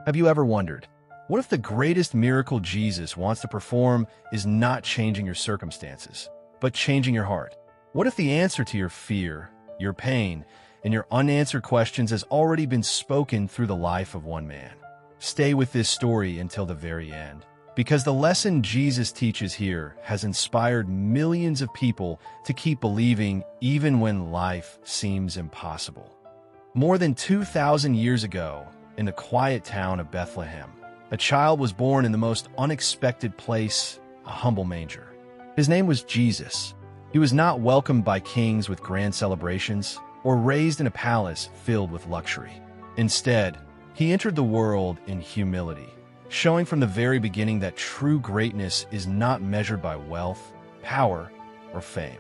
Have you ever wondered, what if the greatest miracle Jesus wants to perform is not changing your circumstances, but changing your heart? What if the answer to your fear, your pain, and your unanswered questions has already been spoken through the life of one man? Stay with this story until the very end, because the lesson Jesus teaches here has inspired millions of people to keep believing even when life seems impossible. More than 2,000 years ago, in the quiet town of Bethlehem, a child was born in the most unexpected place, a humble manger. His name was Jesus. He was not welcomed by kings with grand celebrations or raised in a palace filled with luxury. Instead, he entered the world in humility, showing from the very beginning that true greatness is not measured by wealth, power, or fame.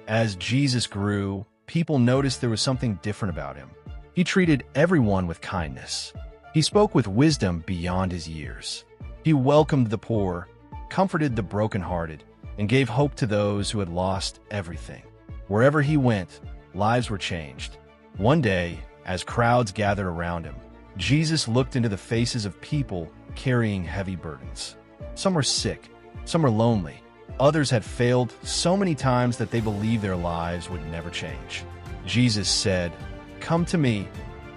As Jesus grew, people noticed there was something different about him. He treated everyone with kindness. He spoke with wisdom beyond his years. He welcomed the poor, comforted the brokenhearted, and gave hope to those who had lost everything. Wherever he went, lives were changed. One day, as crowds gathered around him, Jesus looked into the faces of people carrying heavy burdens. Some were sick, some were lonely. Others had failed so many times that they believed their lives would never change. Jesus said, "Come to me,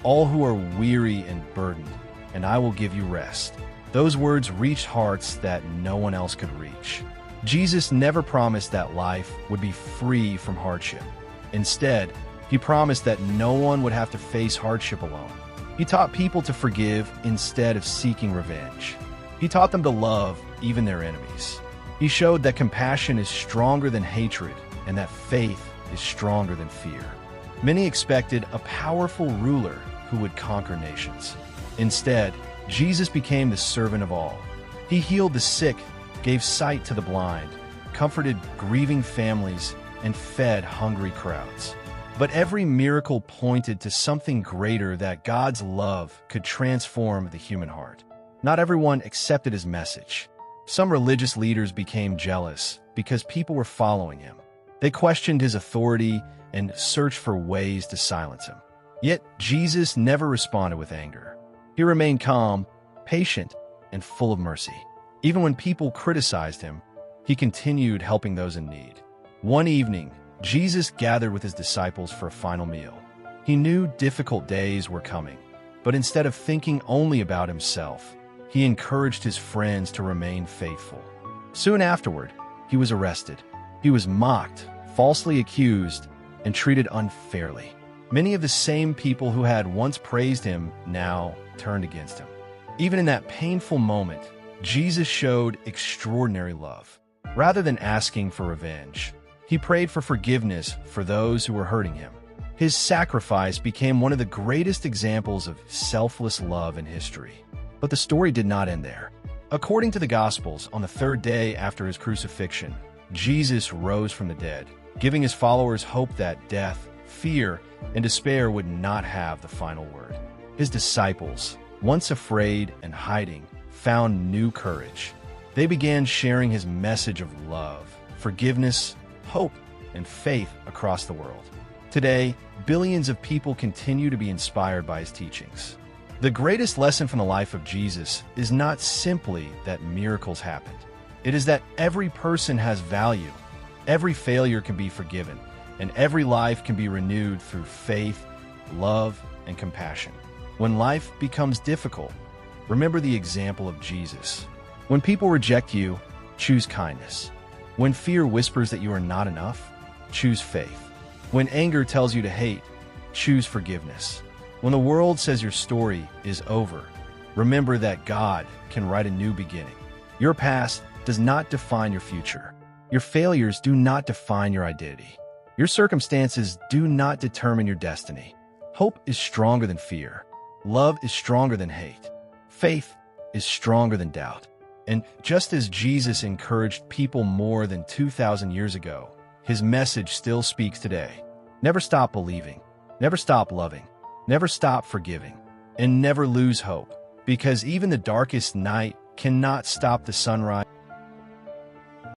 all who are weary and burdened, and I will give you rest." Those words reached hearts that no one else could reach. Jesus never promised that life would be free from hardship. Instead, he promised that no one would have to face hardship alone. He taught people to forgive instead of seeking revenge. He taught them to love even their enemies. He showed that compassion is stronger than hatred and that faith is stronger than fear. Many expected a powerful ruler who would conquer nations. Instead, Jesus became the servant of all. He healed the sick, gave sight to the blind, comforted grieving families, and fed hungry crowds. But every miracle pointed to something greater, that God's love could transform the human heart. Not everyone accepted his message. Some religious leaders became jealous because people were following him. They questioned his authority and searched for ways to silence him. Yet Jesus never responded with anger. He remained calm, patient, and full of mercy. Even when people criticized him, he continued helping those in need. One evening, Jesus gathered with his disciples for a final meal. He knew difficult days were coming, but instead of thinking only about himself, he encouraged his friends to remain faithful. Soon afterward, he was arrested. He was mocked, falsely accused, and treated unfairly. Many of the same people who had once praised him now turned against him. Even in that painful moment, Jesus showed extraordinary love. Rather than asking for revenge, he prayed for forgiveness for those who were hurting him. His sacrifice became one of the greatest examples of selfless love in history. But the story did not end there. According to the Gospels, on the third day after his crucifixion, Jesus rose from the dead, giving his followers hope that death, fear, and despair would not have the final word. His disciples, once afraid and hiding, found new courage. They began sharing his message of love, forgiveness, hope, and faith across the world. Today, billions of people continue to be inspired by his teachings. The greatest lesson from the life of Jesus is not simply that miracles happened. It is that every person has value, every failure can be forgiven, and every life can be renewed through faith, love, and compassion. When life becomes difficult, remember the example of Jesus. When people reject you, choose kindness. When fear whispers that you are not enough, choose faith. When anger tells you to hate, choose forgiveness. When the world says your story is over, remember that God can write a new beginning. Your past does not define your future. Your failures do not define your identity. Your circumstances do not determine your destiny. Hope is stronger than fear. Love is stronger than hate. Faith is stronger than doubt. And just as Jesus encouraged people more than 2,000 years ago, his message still speaks today. Never stop believing. Never stop loving. Never stop forgiving. And never lose hope, because even the darkest night cannot stop the sunrise.